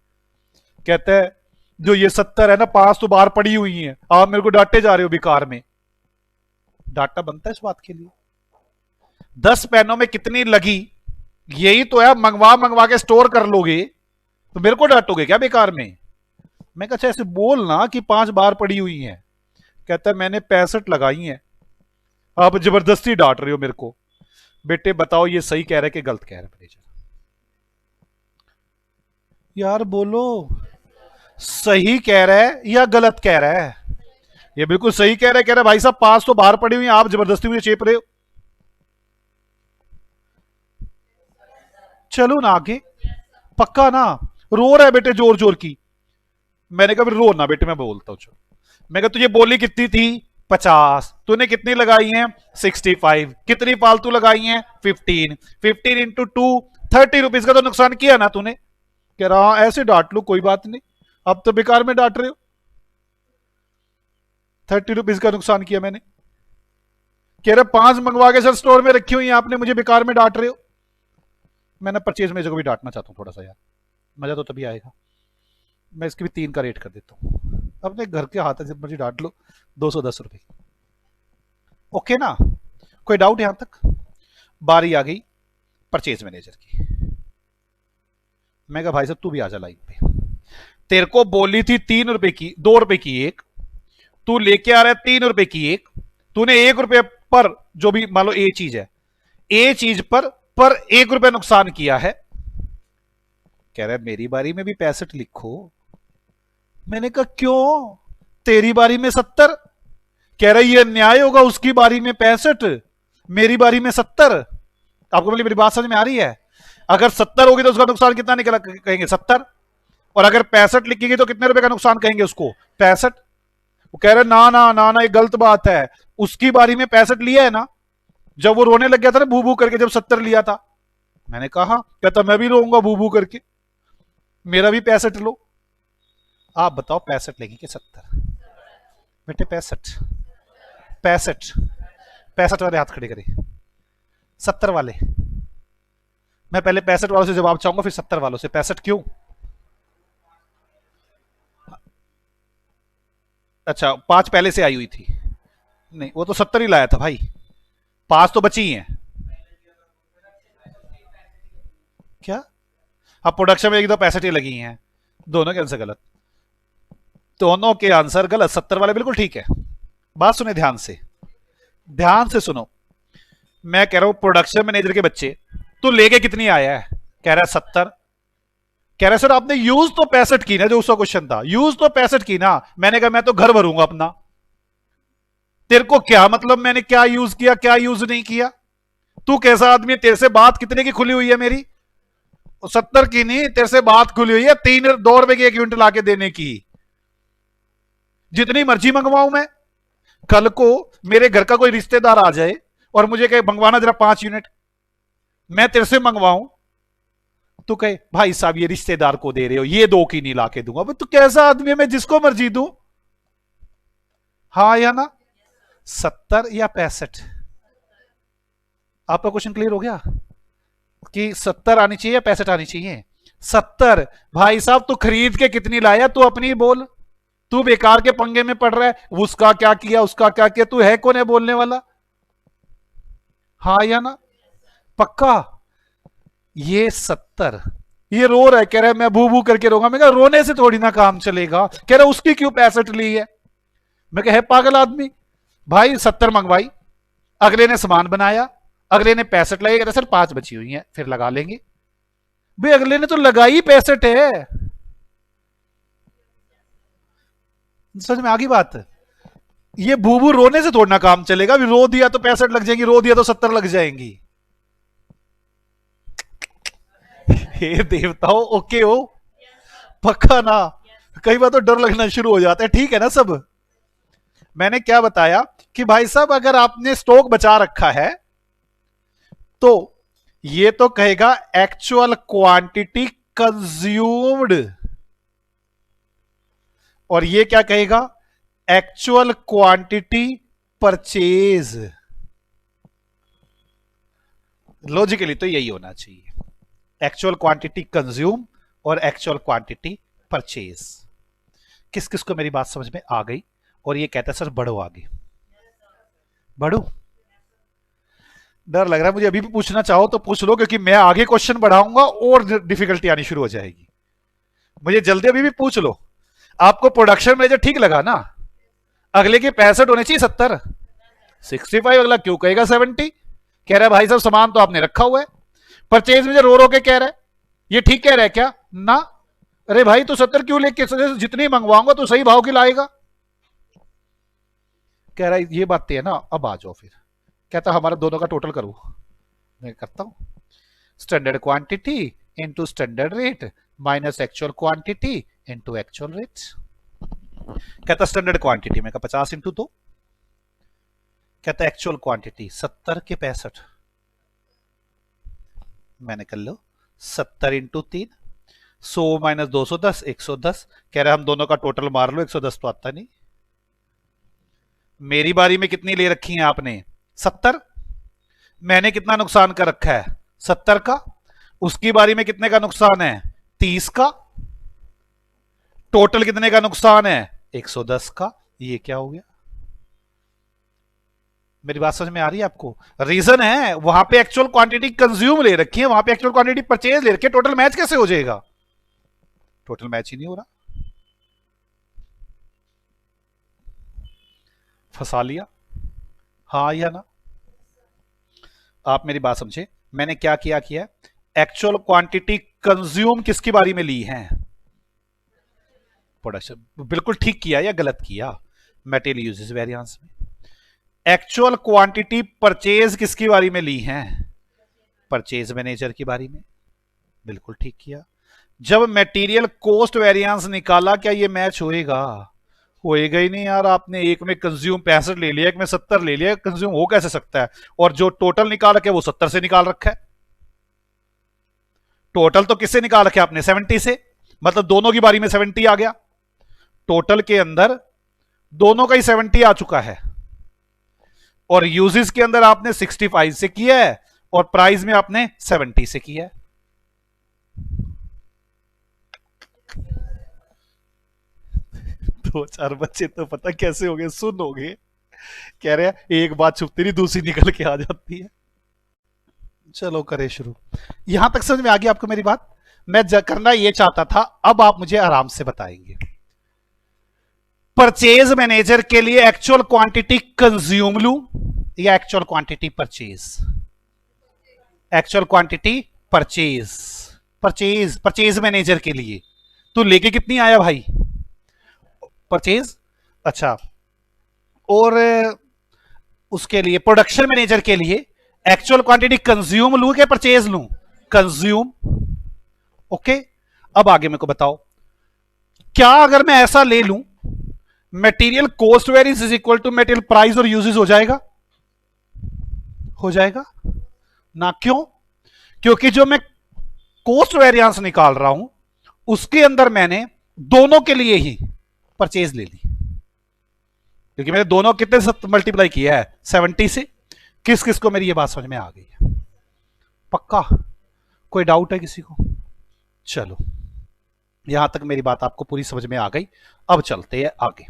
कहता है जो ये 70 है ना, 5 तो बाहर पड़ी हुई हैं, आप मेरे को डांटे जा रहे हो बेकार में। डांटना बनता है इस बात के लिए। 10 पेनों में कितनी लगी, यही तो है। मंगवा मंगवा के स्टोर कर लोगे तो मेरे को डांटोगे क्या बेकार में? मैं कहा ऐसे बोलना कि 5 बाहर पड़ी हुई हैं। कहता है मैंने 65 लगाई हैं, आप जबरदस्ती डांट रहे हो मेरे को। बेटे बताओ ये सही कह रहे कि गलत कह रहे मैनेजर? यार बोलो, सही कह रहा है या गलत कह रहा है? ये बिल्कुल सही कह रहा है। कह रहा है भाई साहब पास तो बाहर पड़ी हुई हैं, आप जबरदस्ती मुझे चेप रहे हो। चलो ना आगे। पक्का ना? रो रहा है बेटे जोर जोर की। मैंने कहा फिर रो ना बेटे, मैं बोलता हूं। चलो, मैं कहा तुझे बोली कितनी थी? 50। तूने कितनी लगाई है? 65। कितनी फालतू लगाई है? 15। 15 इंटू 2, 30 रुपीज का तो नुकसान किया ना तूने। कह रहा हाँ ऐसे डांट लो, कोई बात नहीं, अब तो बेकार में डांट रहे हो। 30 रुपीज का नुकसान किया मैंने। कह रहे 5 मंगवा के सर स्टोर में रखी हुई है आपने, मुझे बेकार में डांट रहे हो। मैंने परचेज में को भी डांटना चाहता हूँ थोड़ा सा यार, मजा तो तभी आएगा। मैं इसकी भी 3 का रेट कर देता हूँ। अपने घर के हाथ है, जब मर्जी डांट लो। 210 रुपए। ओके ना? कोई डाउट यहां तक? बारी आ गई परचेज मैनेजर की। मैं कहा भाई साहब तू भी आ जा लाइन पे। तेरे को बोली थी 3 रुपए की, 2 रुपए की एक, तू लेके आ रहा है 3 रुपए की एक। तूने 1 रुपए पर, जो भी मान लो ए चीज है, ए चीज पर 1 रुपया नुकसान किया है। कह रहा है मेरी बारी में भी 65 लिखो। मैंने कहा क्यों? तेरी बारी में 70। कह रहा है ये अन्याय होगा, उसकी बारी में 65, मेरी बारी में 70। आपको मेरी बात समझ में आ रही है? अगर 70 होगी तो उसका नुकसान कितना निकला कहेंगे? 70। और अगर 65 लिखेगी तो कितने रुपए का नुकसान कहेंगे उसको? 65। वो कह रहे ना ना ना ना, ये गलत बात है, उसकी बारी में 65 लिया है ना। जब वो रोने लग गया था ना बू बू करके, जब 70 लिया था। मैंने कहा, कहता मैं भी रोऊंगा बू बू करके, मेरा भी 65 लो। आप बताओ 65 लेगी कि 70? बेटे 65। 65। 65 वाले हाथ खड़े करें। 70 वाले। मैं पहले 65 वालों से जवाब चाहूंगा, फिर 70 वालों से। 65 क्यों? अच्छा 5 पहले से आई हुई थी? नहीं, वो तो 70 ही लाया था भाई, 5 तो बची ही हैं। क्या? अब प्रोडक्शन में एक दो 65 ही लगी हैं। दोनों के आंसर गलत। दोनों के आंसर गलत। 70 वाले बिल्कुल ठीक है। बात सुने ध्यान से, ध्यान से सुनो। मैं कह रहा हूं प्रोडक्शन मैनेजर के बच्चे, तू लेके कितनी आया है? कह रहा है 70। कह रहा है सर आपने यूज तो 65 की ना, जो उसका क्वेश्चन था, यूज तो 65 की ना। मैंने कहा मैं तो घर भरूंगा अपना। तेरे को क्या मतलब मैंने क्या यूज किया क्या यूज नहीं किया? तू कैसा आदमी है? तेरे से बात कितने की खुली हुई है मेरी? 70 की नहीं, तेरे से बात खुली हुई है 2 रुपए की एक यूनिट लाके देने की। जितनी मर्जी मंगवाऊं मैं। कल को मेरे घर का कोई रिश्तेदार आ जाए और मुझे कहे मंगवाना जरा 5 यूनिट, मैं तेरे से मंगवाऊं, तू कहे भाई साहब ये रिश्तेदार को दे रहे हो, ये 2 की नहीं लाके दूंगा। तू कैसा आदमी है? मैं जिसको मर्जी दूं। हाँ या ना? 70 या 65? आपका क्वेश्चन क्लियर हो गया कि 70 आनी चाहिए या 65 आनी चाहिए? 70। भाई साहब तू खरीद के कितनी लाया? तू अपनी बोल। तू बेकार के पंगे में पड़ रहा है, उसका क्या किया उसका क्या किया, तू है कौन है बोलने वाला? हाँ या ना? पक्का? ये 70। ये रो रहा है, कह रहा है मैं भू भू करके रोगा। मैं कहा रोने से थोड़ी ना काम चलेगा। कह रहा उसकी क्यों 65 ली है? मैं कहा है पागल आदमी। भाई 70 मंगवाई, अगले ने सामान बनाया, अगले ने 65 लगाई, कहता सर 5 बची हुई हैं फिर लगा लेंगे। भाई अगले ने तो लगाई 65 है। समझ में आ गई बात? ये भूबू रोने से थोड़ा ना काम चलेगा। अभी रो दिया तो 65 लग जाएंगी, रो दिया तो 70 लग जाएंगी। हे देवताओं, ओके हो? पक्का ना? कई बार तो डर लगना शुरू हो जाता है। ठीक है ना सब? मैंने क्या बताया कि भाई साहब अगर आपने स्टॉक बचा रखा है तो ये तो कहेगा एक्चुअल क्वांटिटी कंज्यूम्ड, और ये क्या कहेगा? Actual quantity purchase. लॉजिकली तो यही होना चाहिए, एक्चुअल क्वांटिटी कंज्यूम और एक्चुअल क्वांटिटी परचेज। किस किस को मेरी बात समझ में आ गई? और ये कहता है सर बढ़ो आगे। बढ़ो? डर लग रहा है मुझे। अभी भी पूछना चाहो तो पूछ लो, क्योंकि मैं आगे क्वेश्चन बढ़ाऊंगा और डिफिकल्टी आनी शुरू हो जाएगी। मुझे जल्दी अभी भी पूछ लो। आपको प्रोडक्शन मैनेजर ठीक लगा ना? अगले के 65 होने चाहिए, 70। 65, अगला क्यों कहेगा 70? कह रहा है भाई साहब सामान तो आपने रखा हुआ है। परचेज मैनेजर रो रो के कह रहा है, ये ठीक कह रहा है क्या? ना, अरे भाई तो 70 क्यों लेके, जितनी मंगवाऊंगा तो सही भाव की लाएगा। कह रहा है ये बात है ना, अब आ जाओ फिर। कहता हमारा दोनों का टोटल करूं। मैं करता हूं, standard quantity into standard rate minus actual quantity into actual rate. कहता स्टैंडर्ड क्वांटिटी में का 50 इंटू 2। कहता एक्चुअल क्वांटिटी 70 के 65, मैंने कर लो 70 इंटू 3, 100 माइनस 210 110। कह रहे हम दोनों का टोटल मार लो, 110 तो आता नहीं। मेरी बारी में कितनी ले रखी है आपने, 70। मैंने कितना नुकसान कर रखा है, 70 का। उसकी बारी में कितने का नुकसान है, 30 का। टोटल कितने का नुकसान है, 110 का। ये क्या हो गया, मेरी बात समझ में आ रही है आपको। रीजन है वहां पे एक्चुअल क्वांटिटी कंज्यूम ले रखी है, वहां पे एक्चुअल क्वांटिटी परचेज ले रखी है। टोटल मैच कैसे हो जाएगा, टोटल मैच ही नहीं हो रहा। फंसा लिया, हाँ या ना। आप मेरी बात समझे, मैंने क्या किया किया, एक्चुअल क्वांटिटी कंज्यूम किसकी बारी में ली है, प्रोडक्शन। बिल्कुल ठीक किया या गलत किया, मटेरियल यूजेस वेरिएंस में। एक्चुअल क्वांटिटी परचेज किसकी बारी में ली है, परचेज मैनेजर की बारी में। बिल्कुल ठीक किया। जब मटेरियल कॉस्ट वेरिएंस निकाला, क्या ये मैच होएगा, होएगा ही नहीं यार। आपने एक में कंज्यूम 65 ले लिया, एक में 70 ले लिया, कंज्यूम हो कैसे सकता है। और जो टोटल निकाल रखे वो 70 से निकाल रखा है। टोटल तो किससे निकाल रखे आपने, 70 से, मतलब दोनों की बारी में 70 आ गया। टोटल के अंदर दोनों का ही 70 आ चुका है। और यूजेस के अंदर आपने 65 से किया है, और प्राइस में आपने 70 से किया है। दो चार बच्चे तो पता कैसे हो गए, सुन हो गए। कह रहे हैं एक बात छुपती नहीं, दूसरी निकल के आ जाती है। चलो करें शुरू। यहां तक समझ में आ गई आपको मेरी बात। मैं करना ये चाहता था, अब आप मुझे आराम से बताएंगे। परचेज मैनेजर के लिए एक्चुअल क्वांटिटी कंज्यूम लू या actual quantity purchase, actual quantity purchase. Purchase, purchase manager के लिए तू लेके कितनी आया भाई, परचेज। अच्छा, और उसके लिए प्रोडक्शन मैनेजर के लिए एक्चुअल क्वांटिटी कंज्यूम लू के परचेज लू, कंज्यूम। ओके, अब आगे मेरे को बताओ, क्या अगर मैं ऐसा ले लूं, material cost variance is equal to material price और यूजेस हो जाएगा, हो जाएगा ना। क्यों, क्योंकि जो मैं कॉस्ट वेरिएंस निकाल रहा हूं उसके अंदर मैंने दोनों के लिए ही परचेज ले ली, क्योंकि मैंने दोनों कितने से मल्टीप्लाई किया है, 70 से। किस किस को मेरी ये बात समझ में आ गई है, पक्का, कोई डाउट है किसी को। चलो, यहां तक मेरी बात आपको पूरी समझ में आ गई। अब चलते हैं आगे।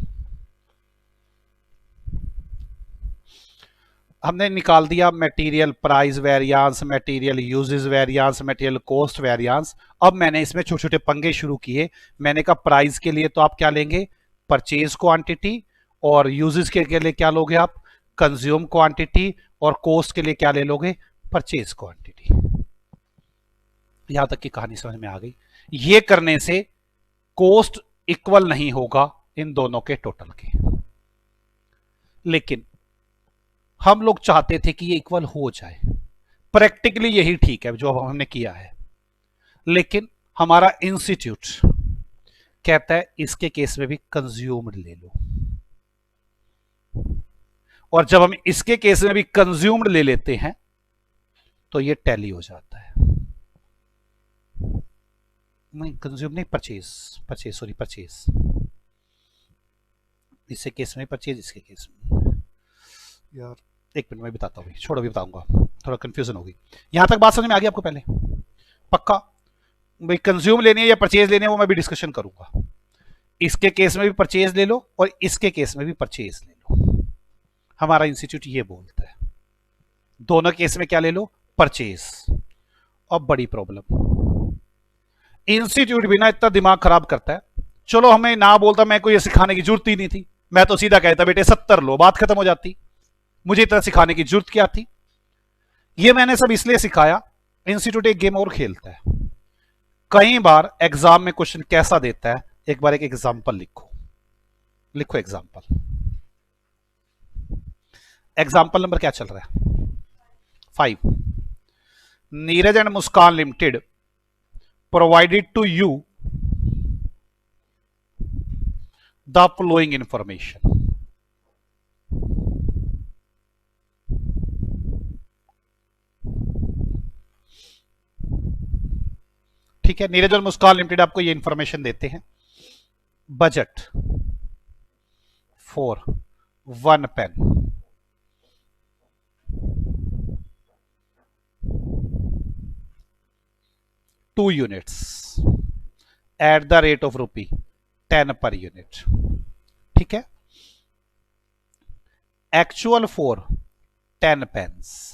हमने निकाल दिया material price variance, material usage variance, material cost variance. अब मैंने इसमें छोटे छोटे पंगे शुरू किए। मैंने कहा प्राइस के लिए तो आप क्या लेंगे, परचेज क्वांटिटी, और यूजेस के लिए क्या लोगे आप, कंज्यूम क्वांटिटी, और कॉस्ट के लिए क्या ले लोगे, परचेज क्वांटिटी। यहां तक की कहानी समझ में आ गई। ये करने से कॉस्ट इक्वल नहीं होगा इन दोनों के टोटल के, लेकिन हम लोग चाहते थे कि ये इक्वल हो जाए। प्रैक्टिकली यही ठीक है जो हमने किया है, लेकिन हमारा इंस्टीट्यूट कहता है इसके केस में भी कंज्यूम्ड ले लो। और जब हम इसके केस में भी कंज्यूम्ड ले लेते हैं तो ये टैली हो जाता है। नहीं, कंज्यूम नहीं, परचेज, परचेज, सॉरी परचेज। इसके केस में परचेज, इसके केस में यार एक मिनट में बताता हूँ, छोड़ो भी बताऊंगा, थोड़ा कंफ्यूजन होगी। यहां तक बात समझ में आ गई आपको पहले, पक्का। भाई कंज्यूम लेनी है या परचेज लेनी है वो मैं भी डिस्कशन करूंगा। इसके केस में भी परचेज ले लो और इसके केस में भी परचेज ले लो। हमारा इंस्टीट्यूट ये बोलता है दोनों केस में क्या ले लो, परचेज। अब बड़ी प्रॉब्लम, इंस्टीट्यूट भी ना इतना दिमाग खराब करता है। चलो हमें ना बोलता, मैं कोई सिखाने की जरूरत ही नहीं थी, मैं तो सीधा कहता बेटे 70 लो, बात खत्म हो जाती। मुझे इतना सिखाने की जरूरत क्या थी। ये मैंने सब इसलिए सिखाया, इंस्टीट्यूट एक गेम और खेलता है। कई बार एग्जाम में क्वेश्चन कैसा देता है, एक बार एक एग्जांपल लिखो, लिखो एग्जांपल। एग्जांपल नंबर क्या चल रहा है? 5। Neeraj and Muskan limited provided to you the following information. ठीक है, नीरज और मुस्कान लिमिटेड आपको ये इंफॉर्मेशन देते हैं। Budget for 1 pen, 2 units at the rate of ₹10 per unit. ठीक है, एक्चुअल फॉर 10 पेन्स,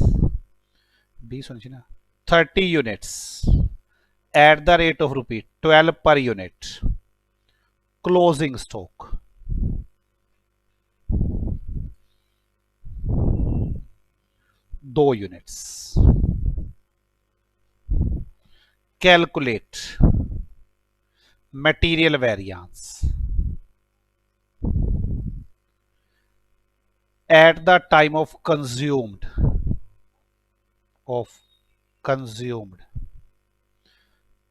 20 होनी चाहिए ना, 30 units at the rate of ₹12 per unit. Closing stock 2 units. Calculate material variance at the time of consumed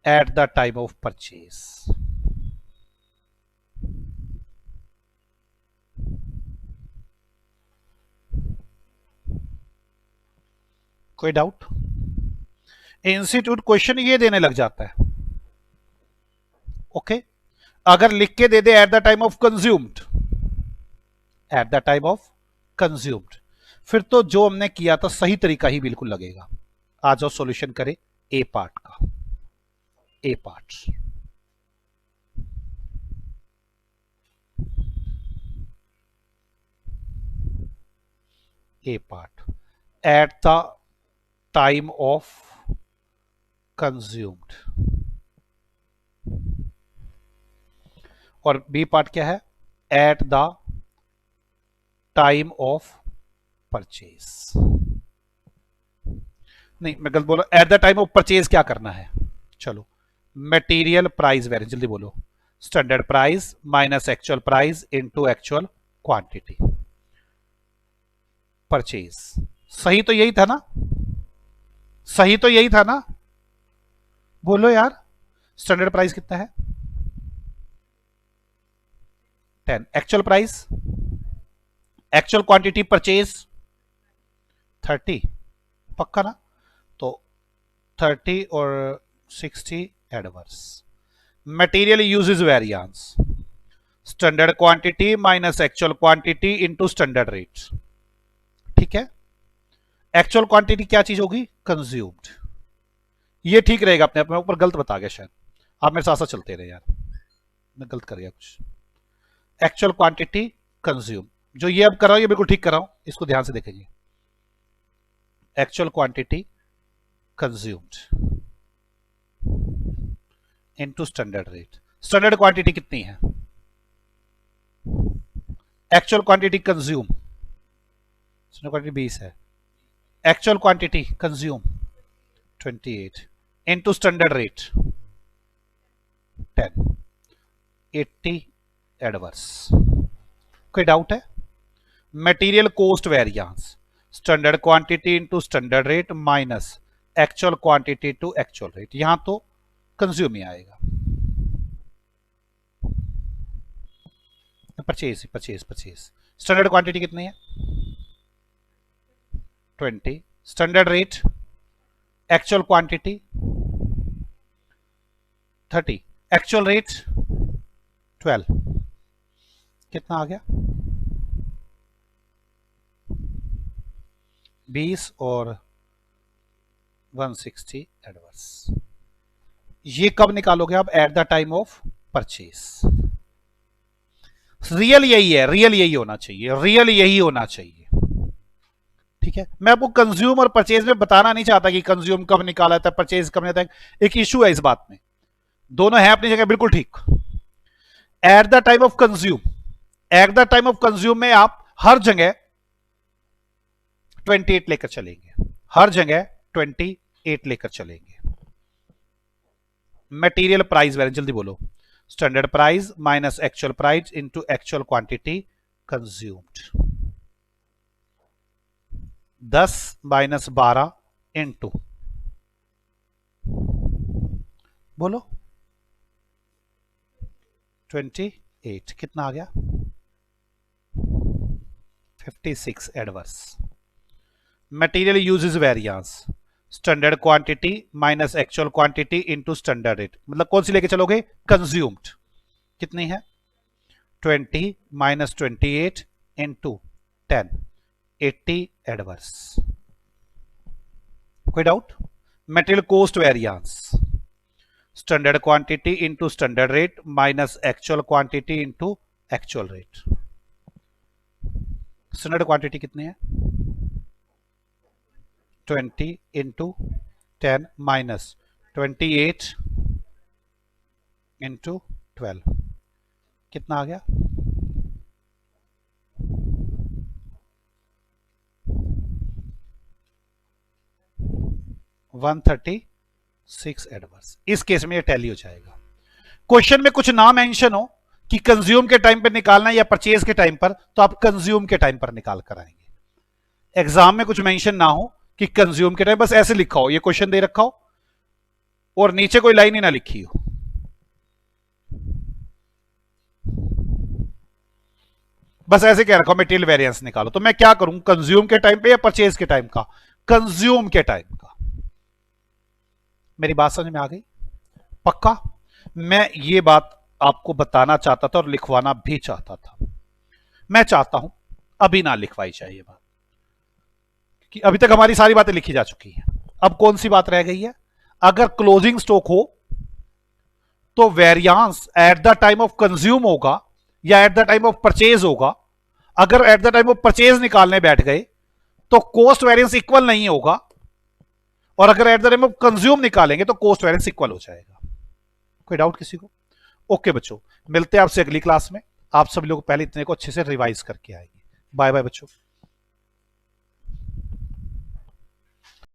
at the time of purchase। कोई doubt? Institute question ये देने लग जाता है। ओके, अगर लिख के दे दे at the time of consumed, at the time of consumed, फिर तो जो हमने किया था सही तरीका ही बिल्कुल लगेगा। आ जाओ सॉल्यूशन करें ए पार्ट का। A part, A part at the time of consumed, और बी पार्ट क्या है? At the time of purchase. नहीं, मैं गलत बोला, at the time of purchase क्या करना है? चलो, मटेरियल प्राइस वेरिएंस, जल्दी बोलो। Standard price minus actual price into actual quantity. Purchase सही तो यही था ना? सही तो यही था ना? बोलो यार, स्टैंडर्ड प्राइस कितना है? 10। Actual price, actual quantity purchase 30, पक्का ना? तो 30 और 60 adverse. Material usage variance, standard quantity minus actual quantity into standard rate. ठीक है, एक्चुअल क्वांटिटी क्या चीज होगी? कंज्यूम्ड। ये ठीक रहेगा। अपने आप में ऊपर गलत बता गया शायद, आप मेरे साथ साथ चलते रहे यार, मैं गलत कर गया कुछ। एक्चुअल क्वांटिटी कंज्यूम, जो ये अब कर रहा हूं ये बिल्कुल ठीक कर रहा हूं, इसको ध्यान से देखेंगे। Actual quantity consumed into standard rate. Standard quantity कितनी है? Actual quantity consume, standard quantity 20 है। Actual quantity consume 28 into standard rate 10, 80 adverse. कोई डाउट है? Material cost variance, standard quantity into standard rate minus actual quantity to actual rate. यहां तो consume ही आएगा। Purchase purchase purchase. Standard quantity कितनी है? 20। Standard rate, actual quantity 30, actual rate 12। कितना आ गया? 20 और 160 एडवर्स। ये कब निकालोगे आप? Eight the time of purchase. Real यही है, रियल यही होना चाहिए, रियल यही होना चाहिए। ठीक है, मैं आपको कंज्यूम और परचेज में बताना नहीं चाहता कि कंज्यूम कब निकाला था, परचेज कब निकाला था। एक इशू है इस बात में, दोनों है अपनी जगह बिल्कुल ठीक। Eight the time of consume, eight the time of consume में आप हर जगह 28 लेकर चलेंगे, हर जगह 28 लेकर चलेंगे। मटेरियल प्राइस वेरिएंस, जल्दी बोलो, standard price minus actual price into actual quantity consumed, 10 minus 12 into, बोलो 28, कितना आ गया 56 adverse. Material usage variance, standard quantity minus actual quantity into standard rate, मतलब कौन सी लेके चलोगे, कंज्यूम्ड, कितनी है 20 माइनस 28 इनटू 10, 80 एडवर्स। कोई doubt? Material cost variance, standard quantity into standard rate minus actual quantity into actual rate. Standard quantity कितनी है 20 into 10 minus 28 into 12, कितना आ गया 136 एडवर्स। इस केस में ये टैली हो जाएगा। क्वेश्चन में कुछ ना मेंशन हो कि कंज्यूम के टाइम पर निकालना है या परचेज के टाइम पर, तो आप कंज्यूम के टाइम पर निकाल कर आएंगे। एग्जाम में कुछ मेंशन ना हो कि कंज्यूम के टाइम, बस ऐसे लिखा हो, ये क्वेश्चन दे रखा हो और नीचे कोई लाइन ही ना लिखी हो, बस ऐसे कह रखा हो मटेरियल वेरिएंस निकालो, तो मैं क्या करूं, कंज्यूम के टाइम पे या परचेज के टाइम का, कंज्यूम के टाइम का। मेरी बात समझ में आ गई? पक्का? मैं ये बात आपको बताना चाहता था और लिखवाना भी चाहता था। मैं चाहता हूं अभी ना लिखवाई चाहिए बात, कि अभी तक हमारी सारी बातें लिखी जा चुकी हैं। अब कौन सी बात रह गई है? अगर क्लोजिंग स्टॉक हो तो variance eight the time of consume होगा या eight the time of purchase होगा। अगर eight the time of purchase निकालने बैठ गए तो कॉस्ट वेरिएंस इक्वल नहीं होगा, और अगर eight the time of consume निकालेंगे तो कॉस्ट वेरिएंस इक्वल हो जाएगा। कोई डाउट किसी को? ओके बच्चों, मिलते हैं आपसे अगली क्लास में। आप सभी लोग पहले इतने को अच्छे से रिवाइज करके आएंगे। बाय बाय बच्चों।